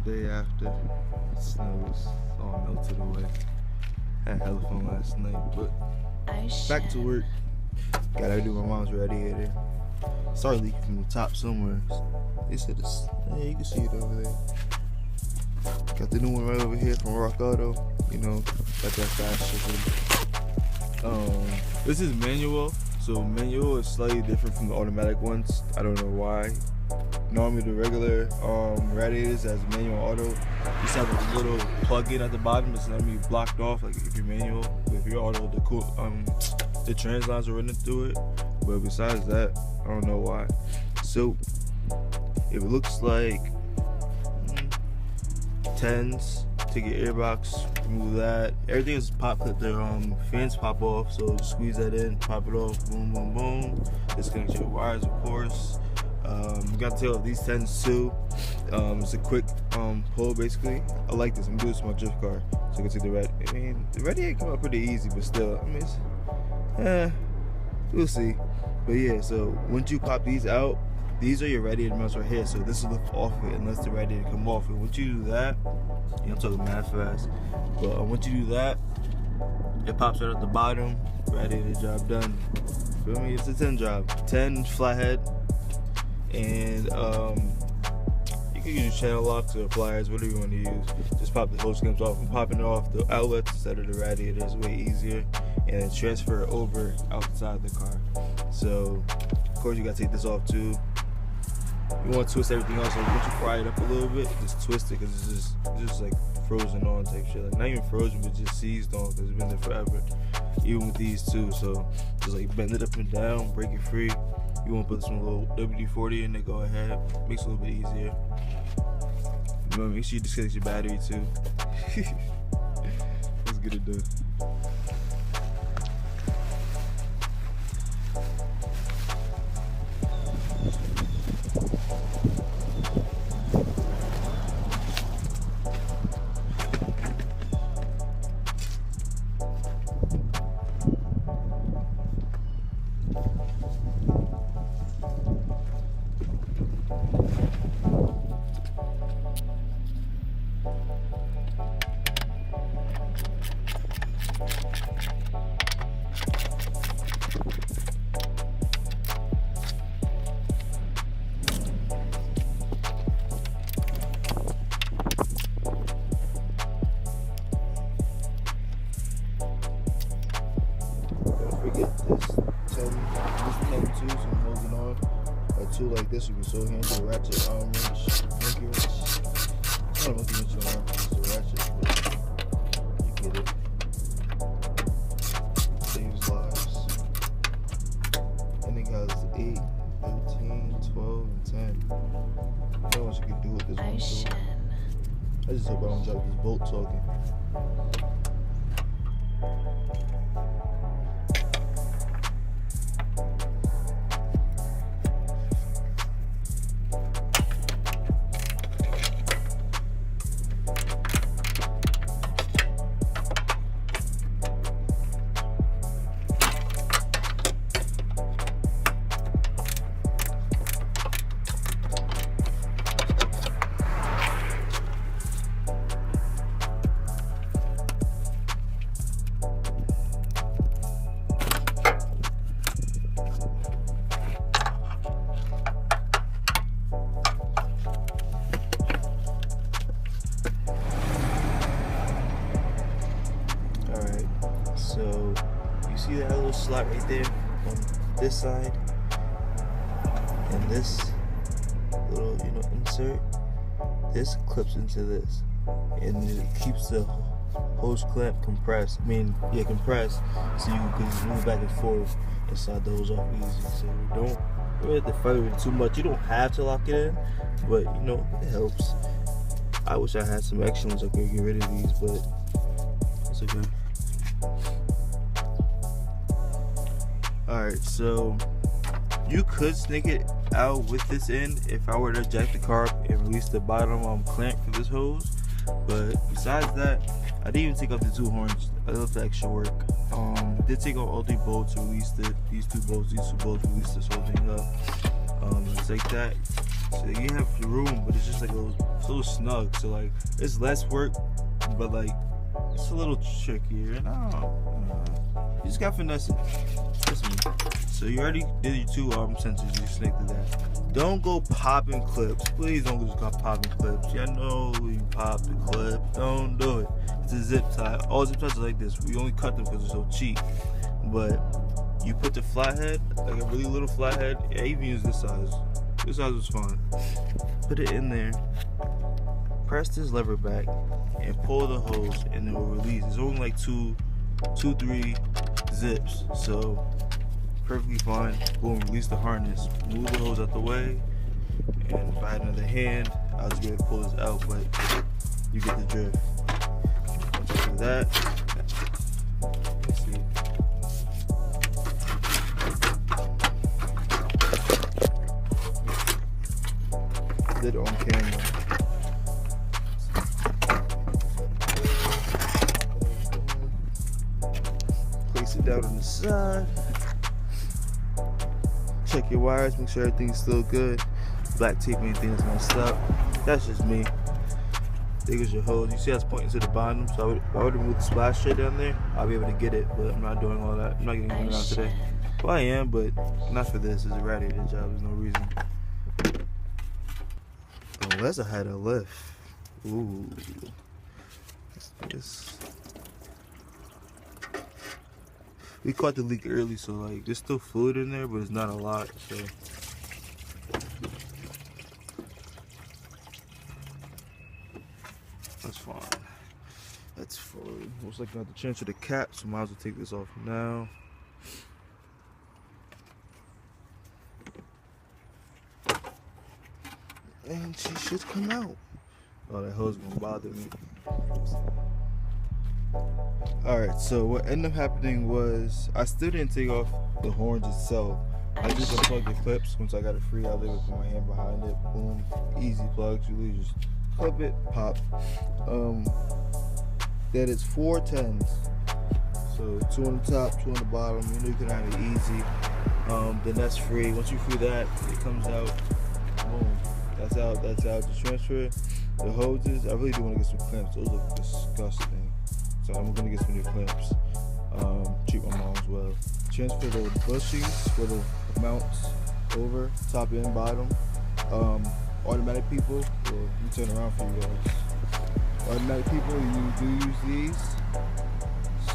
Day after, snow was all melted away. Had hella fun last night, but back to work. Gotta do my mom's radiator. Started leaking from the top somewhere. They said it's, yeah, you can see it over there. Got the new one right over here from Rock Auto. You know, got that fast shipping. This is manual, so manual is slightly different from the automatic ones. I don't know why. Normally the regular radiators as manual auto just have a little plug-in at the bottom. It's not be blocked off like if you're manual. If you're auto, the trans lines are running through it. But besides that, I don't know why. So if it looks like 10s, take your airbox, remove that. Everything is pop clip. Their fans pop off, so just squeeze that in, pop it off, boom, boom, boom. Disconnect your wires, of course. You got to take off these 10s too. It's a quick pull basically. I like this. I'm doing this with my drift car, so I can see the red. I mean, the radiator came out pretty easy, but still, I mean, it's, we'll see. But yeah, so once you pop these out, these are your radiator mounts right here. So this will lift off of it unless the radiator come off. And once you do that, I'm talking mad fast. But once you do that, it pops right at the bottom. Radiator job done. Feel me? It's a 10 job. 10 flathead. And you can use channel locks or pliers, whatever you want to use. Just pop the hose clamps off and popping it off the outlets instead of the radiator is way easier. And then transfer it over outside the car. So of course you gotta take this off too. You want to twist everything else, so once you fry it up a little bit, just twist it because it's just like frozen on type shit. Like not even frozen, but just seized on because it's been there forever. Even with these too, so just like bend it up and down, break it free. You want to put some little WD-40 in there, go ahead. Makes it a little bit easier. You know, make sure you disconnect your battery too. Let's get it done. Forget this 10 too, so I'm holding on. A tool like this would be so handy. A ratchet wrench, monkey wrench. It's not a monkey wrench anymore, it's a ratchet, but you get it. Saves lives. And it has 8, 13, 12, and 10. I don't know what you can do with this one. So I just hope I don't drop this bolt talking. So you see that little slot right there on this side, and this little, insert. This clips into this, and it keeps the hose clamp compressed. Compressed, so you can move back and forth and slide the hose off easy. So don't really have to fight with it too much. You don't have to lock it in, but it helps. I wish I had some extra ones I could get rid of these, but it's okay. Alright, so you could snake it out with this end if I were to jack the car up and release the bottom clamp for this hose. But besides that, I didn't even take off the 2 horns. I left the extra work. I did take off all 3 bolts, released it. These 2 bolts, released this whole thing up. Just like that. So you have the room, but it's just like it's a little snug. So like it's less work, but like it's a little trickier. And I don't know, you just got finesse it. That's me. So you already did your 2 arm sensors. You snake to that. Don't go popping clips. Please don't just go popping clips. I know you pop the clip. Don't do it. It's a zip tie. All zip ties are like this. We only cut them because they're so cheap. But you put the flathead, like a really little flathead. Yeah, even use this size. This size was fine. Put it in there. Press this lever back and pull the hose, and it will release. It's only like 3 zips. So perfectly fine. Boom, release the harness. Move the hose out the way. And if I had another hand, I was going to pull this out, but you get the drift. After that, let's see. Did it on camera. Place it down on the side. Check your wires, make sure everything's still good. Black tape, anything that's messed up. That's just me. There goes your hose. You see that's pointing to the bottom, so if I would remove the splash shit down there, I'll be able to get it, but I'm not doing all that. I'm not getting it around today. Well, I am, but not for this. It's a radiator job. There's no reason. Oh, that's a head of lift. Ooh. This. We caught the leak early, so like there's still fluid in there, but it's not a lot. So that's fine. That's fine. Looks like I have to change to the cap, so I might as well take this off now. And she should come out. Oh, that hose gonna bother me. Alright, so what ended up happening was I still didn't take off the horns itself. I just unplugged the clips. Once I got it free, I leave it, put my hand behind it. Boom. Easy plugs. You literally just clip it, pop. That is 4 10s. So 2 on the top, 2 on the bottom. You know you can have it easy. Then that's free. Once you free that, it comes out. Boom. That's out. That's out. To transfer the hoses, I really do want to get some clamps. Those look disgusting. So I'm gonna get some new clamps. Treat my mom as well. Transfer the bushings for the mounts over, top and bottom. Automatic people, well, you turn around for you guys. Automatic people, you do use these.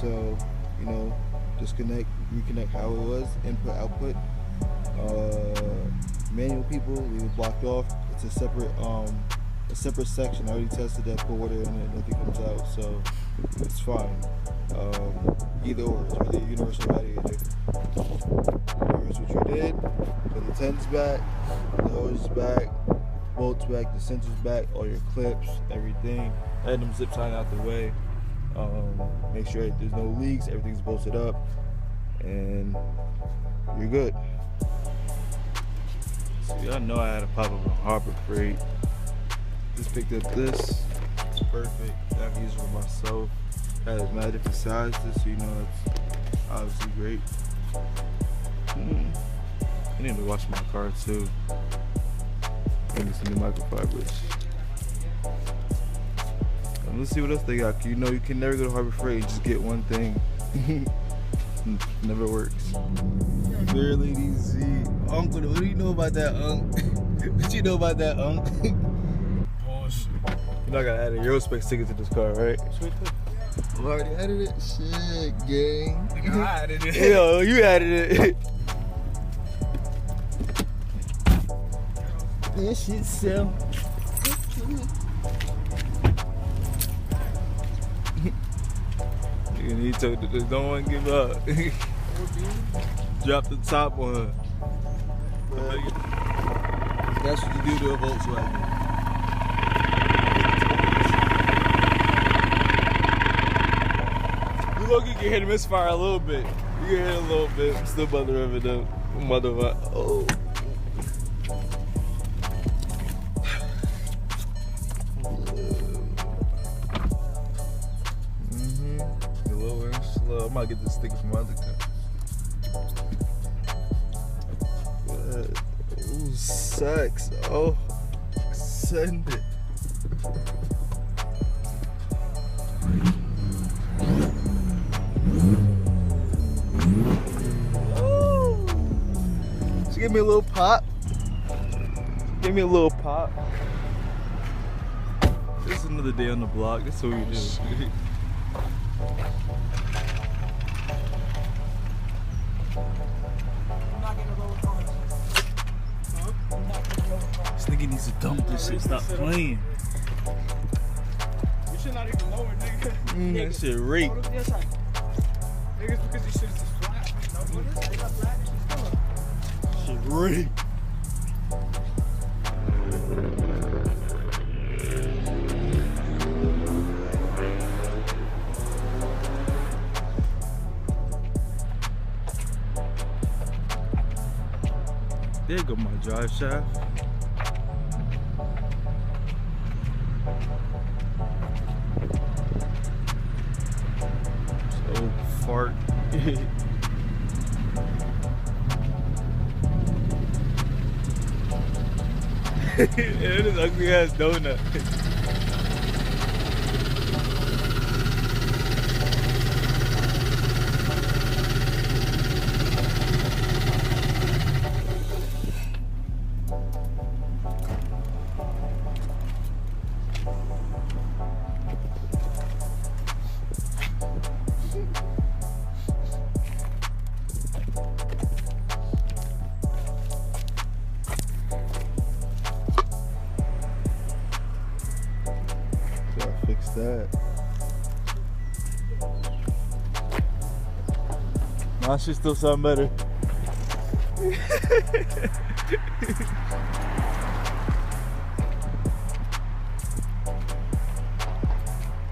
So, you know, disconnect, reconnect how it was, input, output. Manual people, leave it blocked off. It's a separate section. I already tested that, put water in it, nothing comes out, so it's fine. Either or, it's really a universal radiator. Here's what you did. Put the tents back, the hose is back, bolts back, the sensors back, all your clips, everything. Let them zip tie out the way. Make sure there's no leaks, everything's bolted up, and you're good. So y'all know I had to pop up on Harbor Freight. Just picked up this. It's perfect. I've used it for myself. It has many different sizes, so you know it's obviously great. I need to wash my car too. Maybe some new microfibers. Let's see what else they got. You know you can never go to Harbor Freight and just get one thing. Never works. Fair Lady Z. Uncle, what do you know about that, Unc? What you know about that, Unc? Bullshit. You know I gotta add a Eurospecs sticker to this car, right? Sweet. I already added it. Shit, gang. Nigga, I added it. Yo, you added it. That shit sell. He told her, don't want to give up. Drop the top on her. That's what you do to a Volkswagen. You look, you can hit a misfire a little bit. You can hit it a little bit. Still by the river though. Motherfucker. Oh. I might get this sticker from my other car. Ooh, sex. Oh. send it. Ooh. She gave me a little pop. Give me a little pop. This is another day on the block. That's what we do. This nigga needs to dump this shit. Stop playing. You should not even lower, nigga. That shit rape. Niggas because you should just flat. They got flat. Shit rape. There go my drive shaft. So fart. It is ugly ass donut. Fix that. My shit still sound better.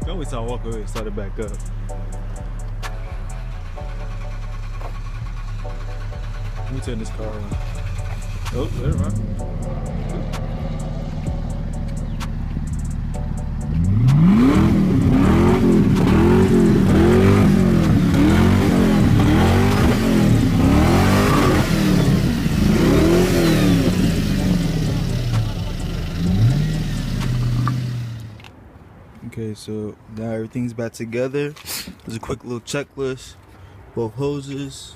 Don't wait till I walk away and start it back up. Let me turn this car on. Oh, never mind. Okay, so now everything's back together. There's a quick little checklist. Both hoses,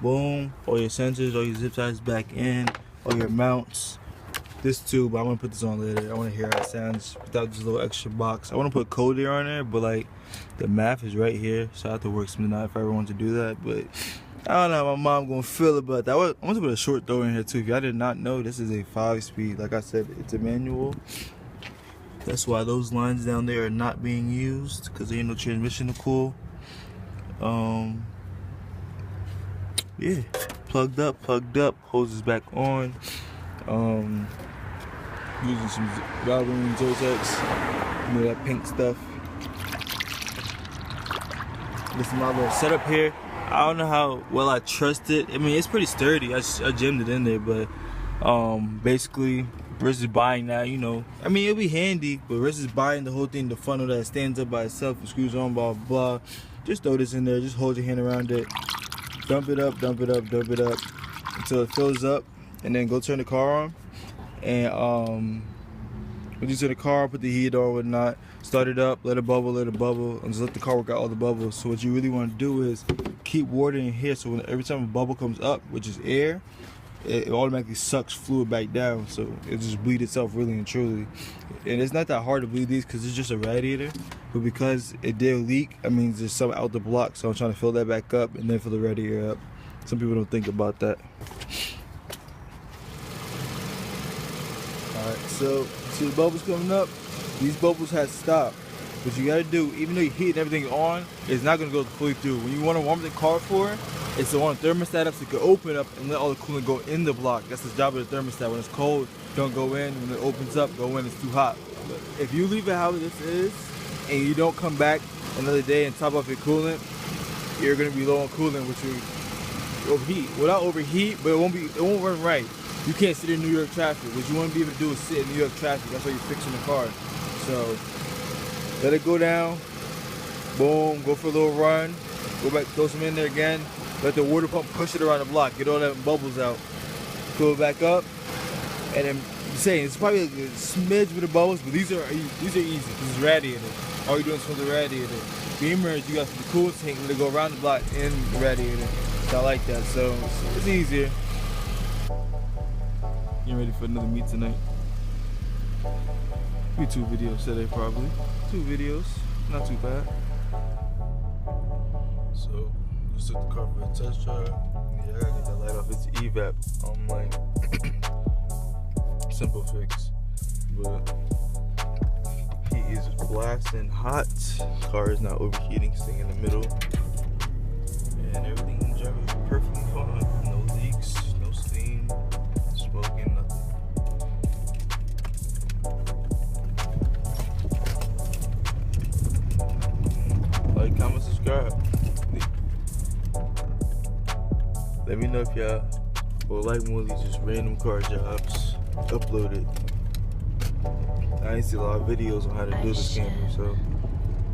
boom, all your sensors, all your zip ties back in, all your mounts. This too, but I'm gonna put this on later. I wanna hear how it sounds without this little extra box. I wanna put code there on there, but like the math is right here, so I have to work something out if I ever want to do that. But I don't know how my mom gonna feel about that. I want to put a short throw in here too. If y'all did not know, this is a 5-speed. Like I said, it's a manual. That's why those lines down there are not being used, because there ain't no transmission to cool. Yeah, plugged up, hoses back on. Using some Valvoline Zotex, you know, that pink stuff. This is my little setup here. I don't know how well I trust it. I mean, it's pretty sturdy. I jammed it in there, but basically, versus buying that, you know, I mean, it'll be handy, but versus buying the whole thing, the funnel that stands up by itself and screws on, blah, blah, blah. Just throw this in there, just hold your hand around it, dump it up until it fills up, and then go turn the car on. And when you turn the car, put the heat on or whatnot, start it up, let it bubble, and just let the car work out all the bubbles. So what you really want to do is keep water in here, so when every time a bubble comes up, which is air, it automatically sucks fluid back down, so it just bleed itself really and truly. And it's not that hard to bleed these because it's just a radiator, but because it did leak, I mean, there's some out the block, so I'm trying to fill that back up and then fill the radiator up. Some people don't think about that. Alright, so see the bubbles coming up? These bubbles had to stop. What you gotta do, even though you're heating everything on, it's not gonna go fully through. When you wanna warm the car for it, it's to want a thermostat up so you can open up and let all the coolant go in the block. That's the job of the thermostat. When it's cold, don't go in. When it opens up, go in. It's too hot. But if you leave it how this is and you don't come back another day and top up your coolant, you're gonna be low on coolant, which will overheat. Well, not overheat, but it won't run right. You can't sit in New York traffic. What you want to be able to do is sit in New York traffic. That's why you're fixing the car. So let it go down. Boom. Go for a little run. Go back, throw some in there again. Let the water pump push it around the block. Get all that bubbles out. Fill it back up. And then saying it's probably like a smidge with the bubbles, but these are easy. This is radiator. All you're doing is from the radiator. Beamers, you got the cool tank to go around the block in the radiator. So I like that. So it's easier. Getting ready for another meet tonight. Be 2 videos today probably. 2 videos, not too bad. So just took the car for a test drive. Yeah, I gotta get that light off. It's evap. I'm like simple fix, but heat is blasting hot. Car is not overheating, staying in the middle, and everything in general is perfectly fine. No leaks, no steam, smoking, nothing. Like, comment, subscribe. Let me know if y'all will like one of these just random car jobs. Upload it. I ain't see a lot of videos on how to do this Camry, so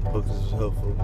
hope this was helpful.